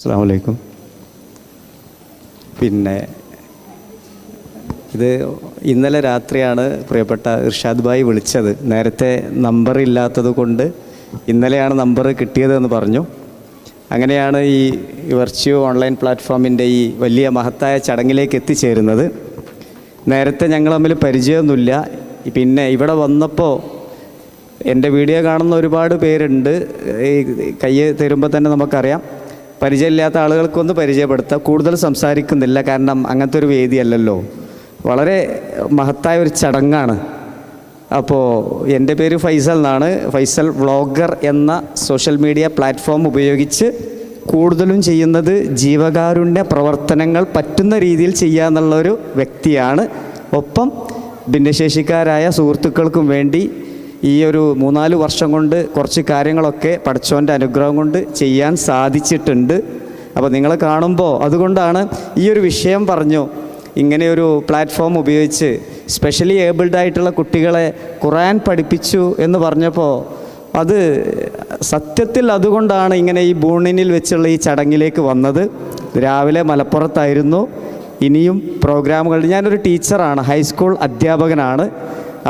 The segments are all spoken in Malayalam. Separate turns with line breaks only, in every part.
അസ്സലാമു അലൈക്കും. പിന്നെ ഇത് ഇന്നലെ രാത്രിയാണ് പ്രിയപ്പെട്ട ഇർഷാദ് ഭായി വിളിച്ചത്. നേരത്തെ നമ്പർ ഇല്ലാത്തത് കൊണ്ട് ഇന്നലെയാണ് നമ്പർ കിട്ടിയതെന്ന് പറഞ്ഞു. അങ്ങനെയാണ് ഈ വെർച്വൽ ഓൺലൈൻ പ്ലാറ്റ്ഫോമിൻ്റെ ഈ വലിയ മഹത്തായ ചടങ്ങിലേക്ക് എത്തിച്ചേരുന്നത്. നേരത്തെ ഞങ്ങൾ തമ്മിൽ പരിചയമൊന്നുമില്ല. പിന്നെ ഇവിടെ വന്നപ്പോൾ എൻ്റെ വീഡിയോ കാണുന്ന ഒരുപാട് പേരുണ്ട്. ഈ കൈ തരുമ്പോൾ തന്നെ നമുക്കറിയാം. പരിചയമില്ലാത്ത ആളുകൾക്കൊന്ന് പരിചയപ്പെടുത്താം. കൂടുതൽ സംസാരിക്കുന്നില്ല, കാരണം അങ്ങനത്തെ ഒരു വേദിയല്ലല്ലോ. വളരെ മഹത്തായ ഒരു ചടങ്ങാണ്. അപ്പോൾ എൻ്റെ പേര് ഫൈസൽ എന്നാണ്. ഫൈസൽ വ്ളോഗർ എന്ന സോഷ്യൽ മീഡിയ പ്ലാറ്റ്ഫോം ഉപയോഗിച്ച് കൂടുതലും ചെയ്യുന്നത് ജീവകാരുണ്യ പ്രവർത്തനങ്ങൾ പറ്റുന്ന രീതിയിൽ ചെയ്യുക എന്നുള്ളൊരു വ്യക്തിയാണ്. ഒപ്പം ഭിന്നശേഷിക്കാരായ സുഹൃത്തുക്കൾക്കും വേണ്ടി ഈ ഒരു 3-4 വർഷം കൊണ്ട് കുറച്ച് കാര്യങ്ങളൊക്കെ പടച്ചോൻ്റെ അനുഗ്രഹം കൊണ്ട് ചെയ്യാൻ സാധിച്ചിട്ടുണ്ട്. അപ്പോൾ നിങ്ങളെ കാണുമ്പോൾ അതുകൊണ്ടാണ് ഈ ഒരു വിഷയം പറഞ്ഞു. ഇങ്ങനെയൊരു പ്ലാറ്റ്ഫോം ഉപയോഗിച്ച് സ്പെഷ്യലി ഏബിൾഡ് ആയിട്ടുള്ള കുട്ടികളെ ഖുർആൻ പഠിപ്പിച്ചു എന്ന് പറഞ്ഞപ്പോൾ അത് സത്യത്തിൽ അതുകൊണ്ടാണ് ഇങ്ങനെ ഈ ബൂണിനിൽ വെച്ചുള്ള ഈ ചടങ്ങിലേക്ക് വന്നത്. രാവിലെ മലപ്പുറത്തായിരുന്നു. ഇനിയും പ്രോഗ്രാമുകൾ. ഞാനൊരു ടീച്ചറാണ്, ഹൈസ്കൂൾ അധ്യാപകനാണ്.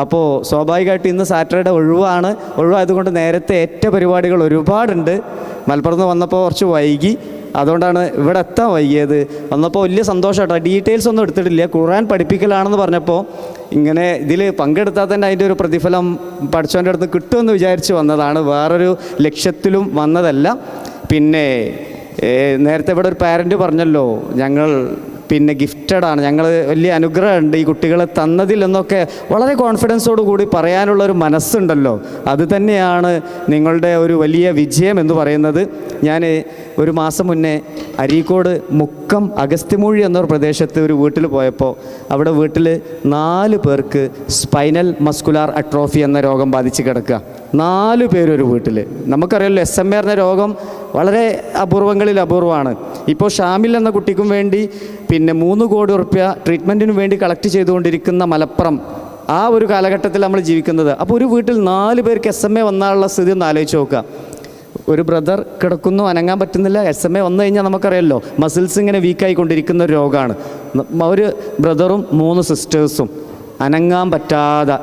അപ്പോൾ സ്വാഭാവികമായിട്ട് ഇന്ന് സാറ്റർഡേ ഒഴിവായതുകൊണ്ട് നേരത്തെ ഏറ്റ പരിപാടികൾ ഒരുപാടുണ്ട്. മലപ്പുറത്ത് നിന്ന് വന്നപ്പോൾ കുറച്ച് വൈകി, അതുകൊണ്ടാണ് ഇവിടെ എത്താൻ വൈകിയത്. വന്നപ്പോൾ വലിയ സന്തോഷമായിട്ടോ. ഡീറ്റെയിൽസ് ഒന്നും എടുത്തിട്ടില്ല. ഖുർആൻ പഠിപ്പിക്കലാണെന്ന് പറഞ്ഞപ്പോൾ ഇങ്ങനെ ഇതിൽ പങ്കെടുത്താൽ തന്നെ അതിൻ്റെ ഒരു പ്രതിഫലം പഠിച്ചവൻ്റെ അടുത്ത് കിട്ടുമെന്ന് വിചാരിച്ച് വന്നതാണ്. വേറൊരു ലക്ഷ്യത്തിലും വന്നതല്ല. പിന്നെ നേരത്തെ ഇവിടെ ഒരു പാരൻറ്റ് പറഞ്ഞല്ലോ, ഞങ്ങൾ പിന്നെ ഗിഫ്റ്റഡാണ്, ഞങ്ങൾ വലിയ അനുഗ്രഹമുണ്ട് ഈ കുട്ടികളെ തന്നതിൽ എന്നൊക്കെ വളരെ കോൺഫിഡൻസോട് കൂടി പറയാനുള്ളൊരു മനസ്സുണ്ടല്ലോ. അത് തന്നെയാണ് നിങ്ങളുടെ ഒരു വലിയ വിജയം എന്ന് പറയുന്നത്. ഞാൻ ഒരു മാസം മുന്നേ അരീക്കോട് മുക്കം അഗസ്ത്യമൂഴി എന്നൊരു പ്രദേശത്ത് ഒരു വീട്ടിൽ പോയപ്പോൾ അവിടെ വീട്ടിൽ 4 പേർക്ക് സ്പൈനൽ മസ്കുലാർ അട്രോഫി എന്ന രോഗം ബാധിച്ച് കിടക്കുക. 4 പേരൊരു വീട്ടിൽ. നമുക്കറിയാമല്ലോ SMA എന്ന രോഗം വളരെ അപൂർവങ്ങളിൽ അപൂർവമാണ്. ഇപ്പോൾ ഷാമിൽ എന്ന കുട്ടിക്കും വേണ്ടി പിന്നെ 3 കോടി ഉറുപ്യ ട്രീറ്റ്മെൻറ്റിന് വേണ്ടി കളക്ട് ചെയ്തുകൊണ്ടിരിക്കുന്ന മലപ്പുറം, ആ ഒരു കാലഘട്ടത്തിൽ നമ്മൾ ജീവിക്കുന്നത്. അപ്പോൾ ഒരു വീട്ടിൽ 4 പേർക്ക് SMA വന്നാലുള്ള സ്ഥിതി ഒന്ന് ആലോചിച്ച് നോക്കുക. ഒരു ബ്രദർ കിടക്കുന്നു, അനങ്ങാൻ പറ്റുന്നില്ല. SMA വന്നു കഴിഞ്ഞാൽ നമുക്കറിയാമല്ലോ, മസിൽസ് ഇങ്ങനെ വീക്കായിക്കൊണ്ടിരിക്കുന്ന ഒരു രോഗമാണ്. ഒരു ബ്രദറും 3 സിസ്റ്റേഴ്സും അനങ്ങാൻ പറ്റാതെ,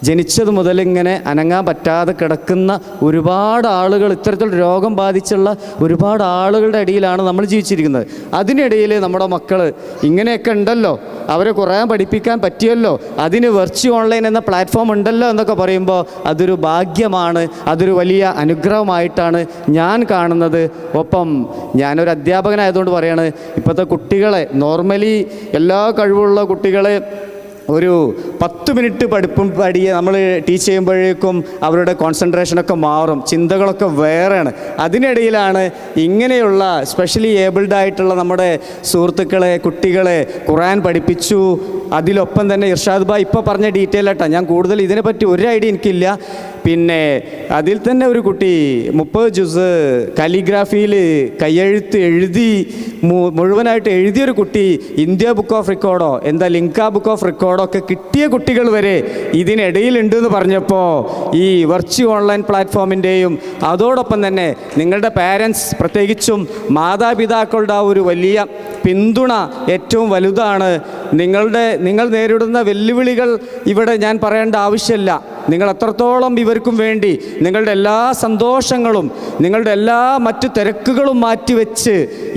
ജനിച്ചത് മുതൽ ഇങ്ങനെ അനങ്ങാൻ പറ്റാതെ കിടക്കുന്ന ഒരുപാട് ആളുകൾ, ഇത്തരത്തിൽ രോഗം ബാധിച്ചുള്ള ഒരുപാട് ആളുകളുടെ ഇടയിലാണ് നമ്മൾ ജീവിച്ചിരിക്കുന്നത്. അതിനിടയിൽ നമ്മുടെ മക്കൾ ഇങ്ങനെയൊക്കെ ഉണ്ടല്ലോ, അവരെ ഖുർആൻ പഠിപ്പിക്കാൻ പറ്റിയല്ലോ, അതിന് വെർച്വൽ ഓൺലൈൻ എന്ന പ്ലാറ്റ്ഫോം ഉണ്ടല്ലോ എന്നൊക്കെ പറയുമ്പോൾ അതൊരു ഭാഗ്യമാണ്, അതൊരു വലിയ അനുഗ്രഹമായിട്ടാണ് ഞാൻ കാണുന്നത്. ഒപ്പം ഞാനൊരു അധ്യാപകനായതുകൊണ്ട് പറയാണ്, ഇപ്പോഴത്തെ കുട്ടികളെ നോർമലി എല്ലാ കഴിവുള്ള കുട്ടികളെ ഒരു 10 മിനിറ്റ് പഠിയെ നമ്മൾ ടീച്ച് ചെയ്യുമ്പോഴേക്കും അവരുടെ കോൺസെൻട്രേഷനൊക്കെ മാറും, ചിന്തകളൊക്കെ വേറെയാണ്. അതിനിടയിലാണ് ഇങ്ങനെയുള്ള സ്പെഷ്യലി ഏബിൾഡ് ആയിട്ടുള്ള നമ്മുടെ സുഹൃത്തുക്കളെ, കുട്ടികളെ ഖുർആൻ പഠിപ്പിച്ചു. അതിലൊപ്പം തന്നെ ഇർഷാദ് ഭായ് ഇപ്പോൾ പറഞ്ഞ ഡീറ്റെയിൽ ആയിട്ടാണ്, ഞാൻ കൂടുതൽ ഇതിനെപ്പറ്റി ഒരു ഐഡിയ എനിക്കില്ല. പിന്നെ അതിൽ തന്നെ ഒരു കുട്ടി 30 ജുസ് കാലിഗ്രാഫിയിൽ കയ്യെഴുത്ത് എഴുതി മുഴുവനായിട്ട് എഴുതിയൊരു കുട്ടി ഇന്ത്യ ബുക്ക് ഓഫ് റെക്കോർഡോ ലിങ്ക ബുക്ക് ഓഫ് റെക്കോർഡോ ഒക്കെ കിട്ടിയ കുട്ടികൾ വരെ ഇതിനിടയിലുണ്ടെന്ന് പറഞ്ഞപ്പോൾ ഈ വെർച്വൽ ഓൺലൈൻ പ്ലാറ്റ്ഫോമിൻ്റെയും അതോടൊപ്പം തന്നെ നിങ്ങളുടെ പാരൻസ്, പ്രത്യേകിച്ചും മാതാപിതാക്കളുടെ ആ ഒരു വലിയ പിന്തുണ ഏറ്റവും വലുതാണ്. നിങ്ങൾ നേരിടുന്ന വെല്ലുവിളികൾ ഇവിടെ ഞാൻ പറയേണ്ട ആവശ്യമില്ല. നിങ്ങൾ എത്രത്തോളം ഇവർക്കും വേണ്ടി നിങ്ങളുടെ എല്ലാ സന്തോഷങ്ങളും നിങ്ങളുടെ എല്ലാ മറ്റു തിരക്കുകളും മാറ്റിവെച്ച്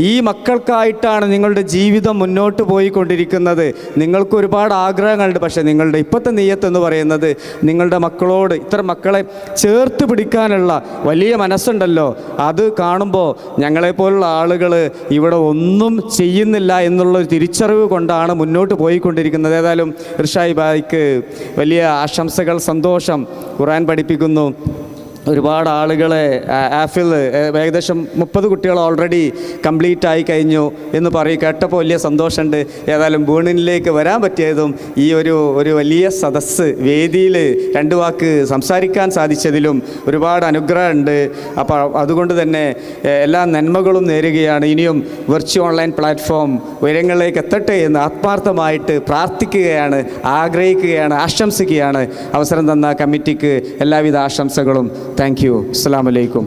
ഈ മക്കൾക്കായിട്ടാണ് നിങ്ങളുടെ ജീവിതം മുന്നോട്ട് പോയിക്കൊണ്ടിരിക്കുന്നത്. നിങ്ങൾക്ക് ഒരുപാട് ആഗ്രഹങ്ങളുണ്ട്, പക്ഷേ നിങ്ങളുടെ ഇപ്പോഴത്തെ നിയ്യത്ത് എന്ന് പറയുന്നത് നിങ്ങളുടെ മക്കളോട്, ഇത്തരം മക്കളെ ചേർത്ത് പിടിക്കാനുള്ള വലിയ മനസ്സുണ്ടല്ലോ. അത് കാണുമ്പോൾ ഞങ്ങളെപ്പോലുള്ള ആളുകൾ ഇവിടെ ഒന്നും ചെയ്യുന്നില്ല എന്നുള്ളൊരു തിരിച്ചറിവ് കൊണ്ടാണ് മുന്നോട്ട് പോയിക്കൊണ്ടിരിക്കുന്നത്. ഏതായാലും ഇർഷാദ് ഭായിക്ക് വലിയ ആശംസകൾ, സന്തോഷം. ഖുർആൻ പഠിപ്പിക്കുന്നു, ഒരുപാട് ആളുകളെ ആഫിൽ ഏകദേശം 30 കുട്ടികൾ ഓൾറെഡി കംപ്ലീറ്റ് ആയി കഴിഞ്ഞു എന്ന് കേട്ടപ്പോൾ വലിയ സന്തോഷമുണ്ട്. ഏതായാലും ബൂണിനിലേക്ക് വരാൻ പറ്റിയതും ഈ ഒരു വലിയ സദസ്സ് വേദിയിൽ 2 വാക്ക് സംസാരിക്കാൻ സാധിച്ചതിലും ഒരുപാട് അനുഗ്രഹമുണ്ട്. അപ്പോൾ അതുകൊണ്ട് തന്നെ എല്ലാ നന്മകളും നേരുകയാണ്. ഇനിയും വെർച്വൽ ഓൺലൈൻ പ്ലാറ്റ്ഫോം ഉയരങ്ങളിലേക്ക് എത്തട്ടെ എന്ന് ആത്മാർത്ഥമായിട്ട് പ്രാർത്ഥിക്കുകയാണ്, ആഗ്രഹിക്കുകയാണ്, ആശംസിക്കുകയാണ്. അവസരം തന്ന കമ്മിറ്റിക്ക് എല്ലാവിധ ആശംസകളും. Thank you. അസ്സലാമു അലൈക്കും.